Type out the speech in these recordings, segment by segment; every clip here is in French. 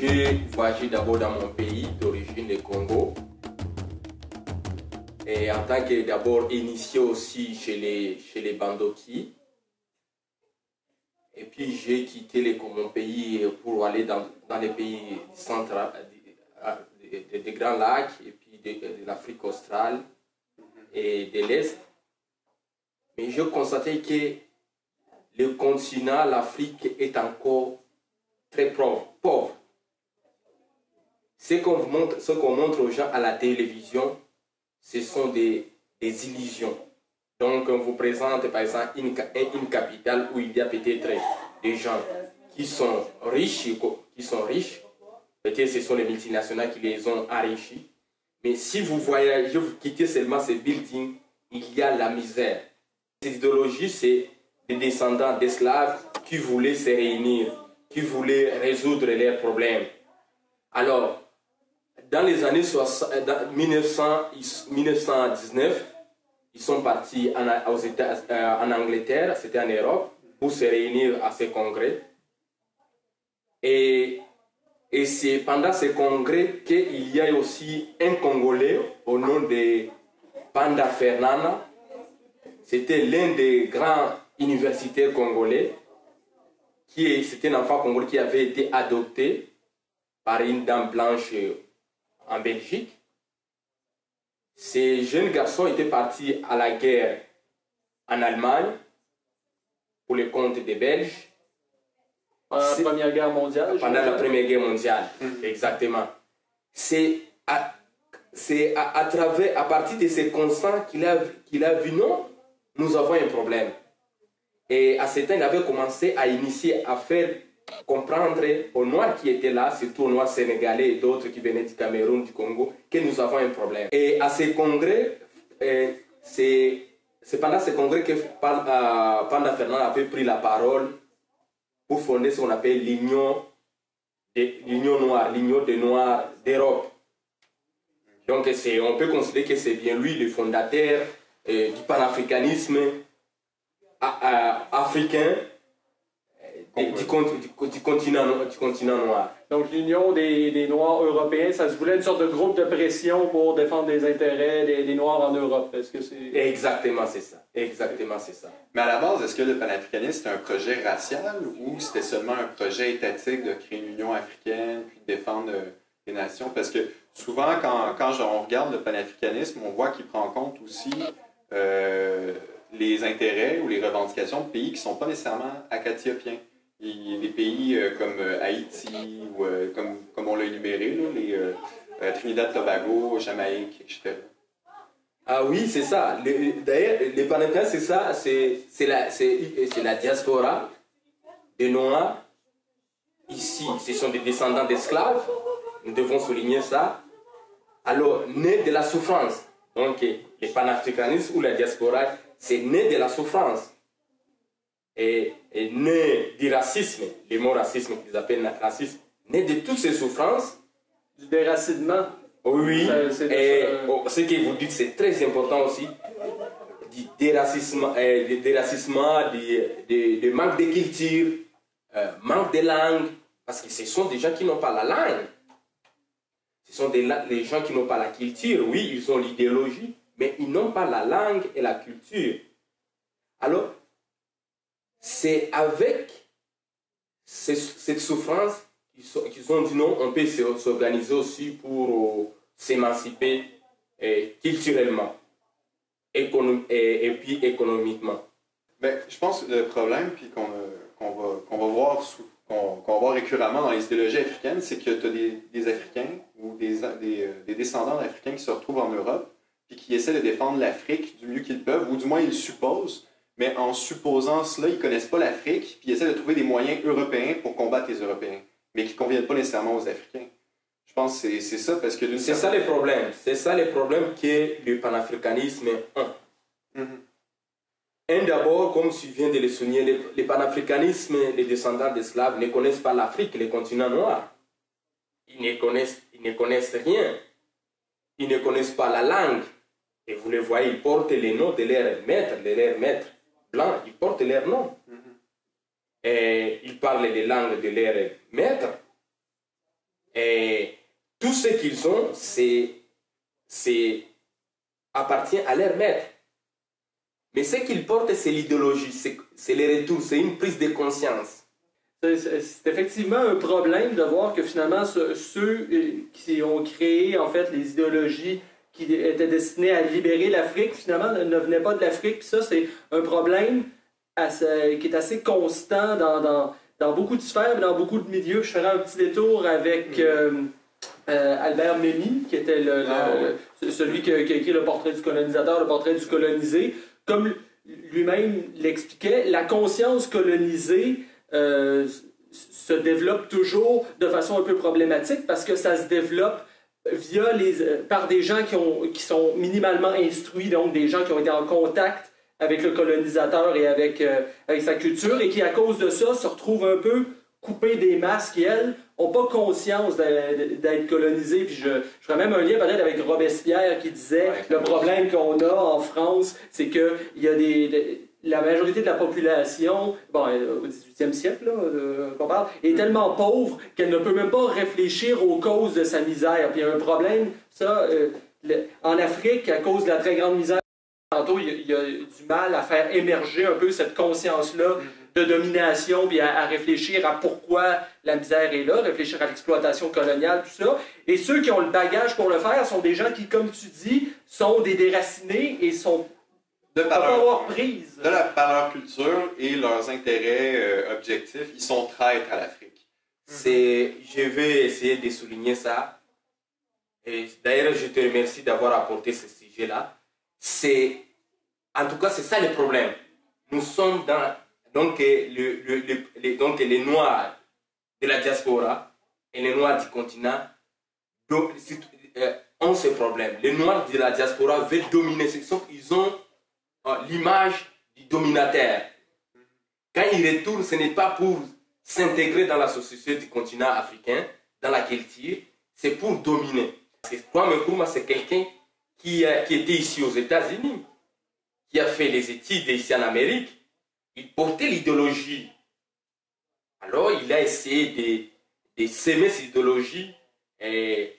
J'ai voyagé d'abord dans mon pays d'origine, le Congo. Et en tant que d'abord initié aussi chez les Bandoki. Et puis j'ai quitté mon pays pour aller dans les pays centrales, des Grands Lacs, et puis de l'Afrique australe et de l'Est. Mais je constatais que le continent, l'Afrique, est encore très pauvre. Ce qu'on montre aux gens à la télévision, ce sont des illusions. Donc, on vous présente par exemple une capitale où il y a peut-être des gens qui sont riches. Peut-être ce sont les multinationales qui les ont enrichis. Mais si vous voyagez, vous quittez seulement ces buildings, il y a la misère. Cette idéologie, c'est des descendants d'esclaves qui voulaient se réunir, qui voulaient résoudre leurs problèmes. Alors, dans les années 1919, ils sont partis en Angleterre, c'était en Europe, pour se réunir à ce congrès. Et c'est pendant ce congrès qu'il y a aussi un Congolais au nom de Panda Fernana. C'était l'un des grands universitaires congolais. C'était un enfant congolais qui avait été adopté par une dame blanche en Belgique. Ces jeunes garçons étaient partis à la guerre en Allemagne pour le compte des Belges. Pendant la Première Guerre mondiale? Pendant la Première Guerre mondiale, exactement. C'est à partir de ces constants qu'il a vu, non, nous avons un problème. Et à ce temps, il avait commencé à initier, à faire comprendre aux Noirs qui étaient là, surtout aux Noirs sénégalais et d'autres qui venaient du Cameroun, du Congo, que nous avons un problème. Et à ces congrès, c'est pendant ce congrès que Panda Fernand avait pris la parole pour fonder ce qu'on appelle l'Union noire, l'Union des Noirs d'Europe. Donc on peut considérer que c'est bien lui le fondateur du panafricanisme africain, du continent noir. Donc l'Union des Noirs européens, ça se voulait une sorte de groupe de pression pour défendre les intérêts des Noirs en Europe. Est-ce que c'est... Exactement, c'est ça. Exactement, c'est ça. Mais à la base, est-ce que le panafricanisme c'était un projet racial ou c'était seulement un projet étatique de créer une Union africaine puis de défendre les nations? Parce que souvent, quand on regarde le panafricanisme, on voit qu'il prend en compte aussi les intérêts ou les revendications de pays qui ne sont pas nécessairement acatiopiens. Il y a des pays comme Haïti, ou comme on l'a énuméré, là, Trinidad, Tobago, Jamaïque, etc. Ah oui, c'est ça. D'ailleurs, les panafricains, c'est ça. C'est la diaspora des Noirs. Ici, ce sont des descendants d'esclaves. Nous devons souligner ça. Alors, nés de la souffrance. Donc, les panafricanistes ou la diaspora, c'est né de la souffrance. Et né du racisme, les mots racisme qu'ils appellent racisme, né de toutes ces souffrances. Du déracinement. Oui, ce que vous dites, c'est très important aussi. Du déracinement, du manque de culture, manque de langue, parce que ce sont des gens qui n'ont pas la langue. Ce sont les gens qui n'ont pas la culture. Oui, ils ont l'idéologie, mais ils n'ont pas la langue et la culture. Alors, c'est avec cette souffrance qu'ils ont dit non, on peut s'organiser aussi pour s'émanciper culturellement et puis économiquement. Ben, je pense que le problème qu'on va voir récurremment dans les idéologies africaines, c'est que tu as des Africains ou des descendants d'Africains qui se retrouvent en Europe et qui essaient de défendre l'Afrique du mieux qu'ils peuvent, ou du moins ils le supposent. Mais en supposant cela, ils ne connaissent pas l'Afrique, puis ils essaient de trouver des moyens européens pour combattre les Européens, mais qui ne conviennent pas nécessairement aux Africains. Je pense que c'est ça, parce que... C'est ça les problèmes. C'est ça les problèmes que le panafricanisme a. Un d'abord, comme tu viens de le souligner, le panafricanisme, les descendants d'esclaves ne connaissent pas l'Afrique, le continent noir. Ils ne connaissent rien. Ils ne connaissent pas la langue. Et vous les voyez, ils portent les noms de leurs maîtres blancs, ils portent leurs noms. Et ils parlent les langues de leurs maîtres. Et tout ce qu'ils ont, appartient à leur maître. Mais ce qu'ils portent, c'est l'idéologie, c'est les retours, c'est une prise de conscience. C'est effectivement un problème de voir que finalement ceux qui ont créé en fait les idéologies qui étaient destinées à libérer l'Afrique, finalement ne venaient pas de l'Afrique. Puis ça, c'est un problème qui est assez constant dans beaucoup de sphères, dans beaucoup de milieux. Je ferai un petit détour avec Albert Memmi, qui était celui qui a écrit le portrait du colonisateur, le portrait du colonisé. Comme lui-même l'expliquait, la conscience colonisée se développe toujours de façon un peu problématique parce que ça se développe par des gens qui sont minimalement instruits, donc des gens qui ont été en contact avec le colonisateur et avec sa culture et qui, à cause de ça, se retrouvent un peu coupés des masses qui, elles, n'ont pas conscience d'être colonisés. Puis je ferais même un lien peut-être avec Robespierre qui disait le problème qu'on a en France, c'est qu'il y a la majorité de la population, au 18e siècle, qu'on parle, est tellement pauvre qu'elle ne peut même pas réfléchir aux causes de sa misère. Puis il y a un problème, en Afrique, à cause de la très grande misère, tantôt, il y a du mal à faire émerger un peu cette conscience-là de domination, puis à réfléchir à pourquoi la misère est là, réfléchir à l'exploitation coloniale, tout ça. Et ceux qui ont le bagage pour le faire sont des gens qui, comme tu dis, sont des déracinés et sont par leur culture et leurs intérêts objectifs, ils sont traîtres à l'Afrique. Je vais essayer de souligner ça. Et d'ailleurs, je te remercie d'avoir apporté ce sujet-là. En tout cas, c'est ça le problème. Nous sommes donc les Noirs de la diaspora et les Noirs du continent ont ce problème. Les Noirs de la diaspora veulent dominer. Ils ont l'image du dominateur. Quand ils retournent, ce n'est pas pour s'intégrer dans la société du continent africain, dans la culture, c'est pour dominer. Kwame Nkrumah, c'est quelqu'un qui était ici aux États-Unis, qui a fait les études ici en Amérique. Il portait l'idéologie. Alors, il a essayé de s'aimer cette idéologie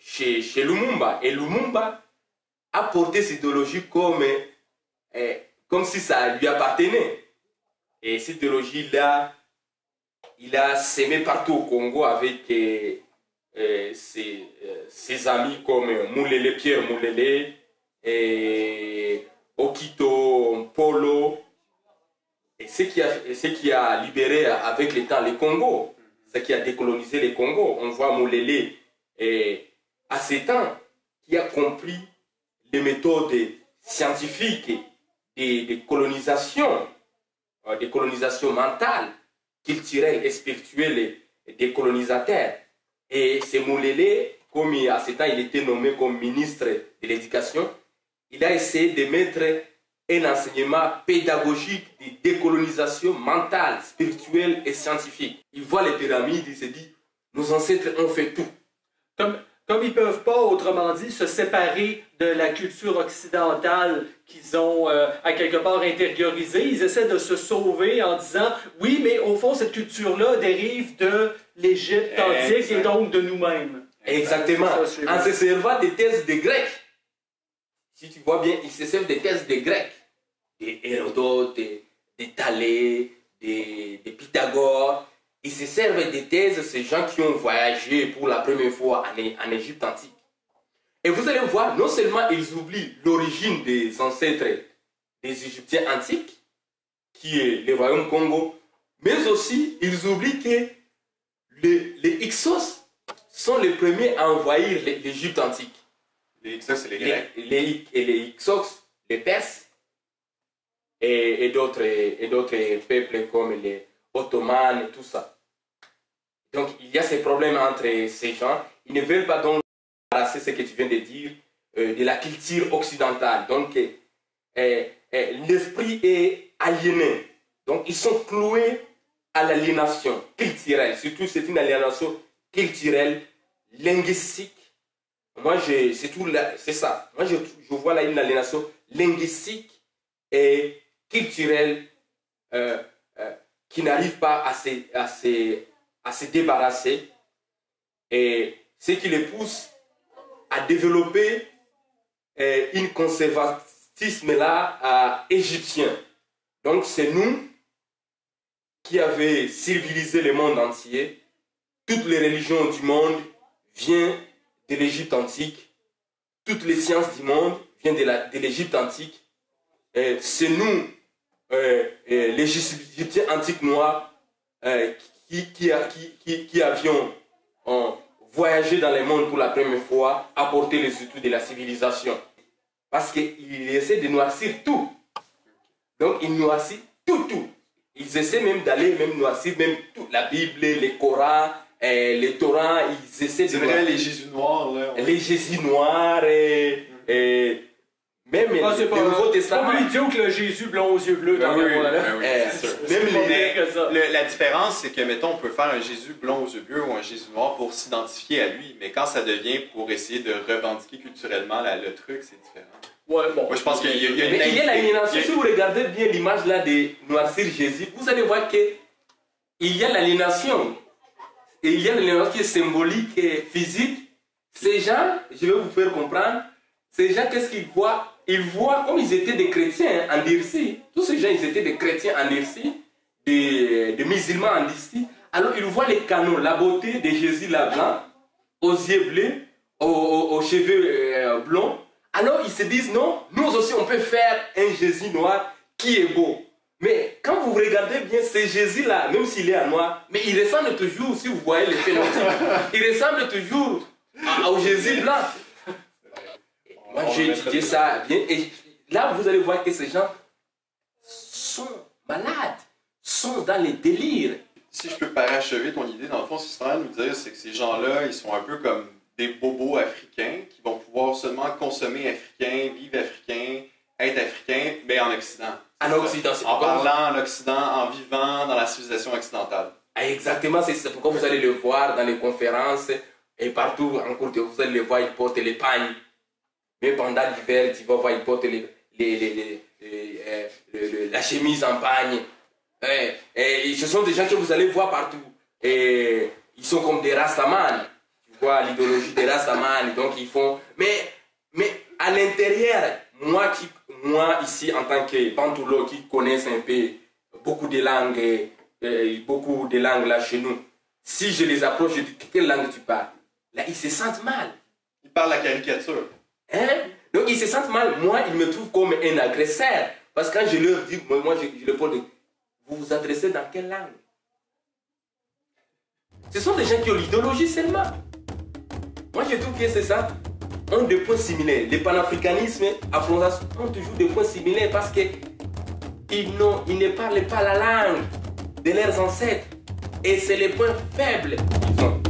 chez Lumumba. Et Lumumba a porté cette idéologie comme si ça lui appartenait. Et cette idéologie-là, il a s'aimé partout au Congo avec ses amis comme Pierre Moulele, et Okito, Polo, et ce qui a libéré avec le temps le Congo, ce qui a décolonisé le Congo. On voit Moulele à 7 ans qui a compris les méthodes scientifiques de colonisation mentale, culturelle et spirituelle des colonisateurs. Et c'est Moulele, comme à 7 ans il était nommé comme ministre de l'Éducation, il a essayé de mettre un enseignement pédagogique de décolonisation mentale, spirituelle et scientifique. Il voit les pyramides, il se dit, nos ancêtres ont fait tout. Comme ils ne peuvent pas, autrement dit, se séparer de la culture occidentale qu'ils ont à quelque part intériorisée, ils essaient de se sauver en disant « Oui, mais au fond, cette culture-là dérive de l'Égypte antique et donc de nous-mêmes. » Exactement. En se servant des thèses des Grecs. Si tu vois bien, ils se servent des thèses des Grecs. Des Hérodote, des Thalès, des Pythagore. Ils se servent des thèses, ces gens qui ont voyagé pour la première fois en Égypte antique. Et vous allez voir, non seulement ils oublient l'origine des ancêtres des Égyptiens antiques, qui est le royaume Congo, mais aussi ils oublient que les Hyksos sont les premiers à envahir l'Égypte antique. Les Hyksos, c'est les Grecs. Les Hyksos, les Perses, et d'autres peuples comme les Ottomans et tout ça. Donc il y a ces problèmes entre ces gens. Ils ne veulent pas donc embrasser ce que tu viens de dire de la culture occidentale. Donc l'esprit est aliéné. Donc ils sont cloués à l'aliénation culturelle. Surtout c'est une aliénation culturelle, linguistique. Moi c'est ça. Moi je vois là une aliénation linguistique et culturelle qui n'arrive pas à se débarrasser. Et ce qui les pousse à développer un conservatisme là égyptien. Donc c'est nous qui avons civilisé le monde entier. Toutes les religions du monde viennent de l'Égypte antique. Toutes les sciences du monde viennent de l'Égypte antique. C'est nous, les Égyptiens antiques noirs, qui avions voyagé dans le monde pour la première fois, apporté les outils de la civilisation. Parce qu'ils essaient de noircir tout. Donc ils noircissent tout. Ils essaient même d'aller noircir même tout. La Bible, les Corans, les Torahs, ils essaient de... C'est vrai, les Jésus noirs, là. Les Jésus noirs même le Nouveau Testament. C'est pas plus idiot que le Jésus blond aux yeux bleus. La différence, c'est que, mettons, on peut faire un Jésus blond aux yeux bleus ou un Jésus noir pour s'identifier à lui, mais quand ça devient pour essayer de revendiquer culturellement le truc, c'est différent. Ouais, bon. Moi, je pense qu'il y a une... Mais il y a l'aliénation. Si vous regardez bien l'image là de noircir Jésus, vous allez voir qu'il y a l'aliénation. Et il y a l'aliénation qui est symbolique et physique. Ces gens, je vais vous faire comprendre, ces gens, qu'est-ce qu'ils voient? Ils voient comme ils étaient des chrétiens en Dirci. Tous ces gens, ils étaient des chrétiens en Dirci, des musulmans en Dirci. Alors, ils voient les canons, la beauté de Jésus là blanc, aux yeux bleus, aux cheveux blonds. Alors, ils se disent, non, nous aussi, on peut faire un Jésus noir qui est beau. Mais quand vous regardez bien, ce Jésus-là, même s'il est en noir, mais il ressemble toujours, si vous voyez les phénotypes, il ressemble toujours au Jésus blanc. Moi, j'ai étudié ça bien. Et là, vous allez voir que ces gens sont malades, sont dans les délires. Si je peux parachever ton idée, dans le fond, ce que tu es en train de nous dire, c'est que ces gens-là, ils sont un peu comme des bobos africains qui vont pouvoir seulement consommer africain, vivre africain, être africain, mais en Occident. En Occident, c'est en parlant en Occident, en vivant dans la civilisation occidentale. Exactement, c'est pourquoi vous allez le voir dans les conférences et partout en cours, vous allez le voir, ils portent les pagnes. Mais pendant l'hiver, tu vas voir, ils portent la chemise en pagne. Et ce sont des gens que vous allez voir partout. Et ils sont comme des Rastaman. Tu vois l'idéologie des Rastaman. Donc ils font... Mais à l'intérieur, moi ici, en tant que Pantoulo, qui connaissent un peu beaucoup de langues là chez nous, si je les approche, je dis quelle langue tu parles? Là, ils se sentent mal. Ils parlent la caricature. Donc ils se sentent mal. Moi, ils me trouvent comme un agresseur. Parce que quand je leur dis, moi je leur pose, vous vous adressez dans quelle langue? Ce sont des gens qui ont l'idéologie seulement. Moi, je trouve que c'est ça. Ont des points similaires. Le panafricanisme, Afro-Zaïre ont toujours des points similaires parce qu'ils ne parlent pas la langue de leurs ancêtres. Et c'est les points faibles qu'ils ont.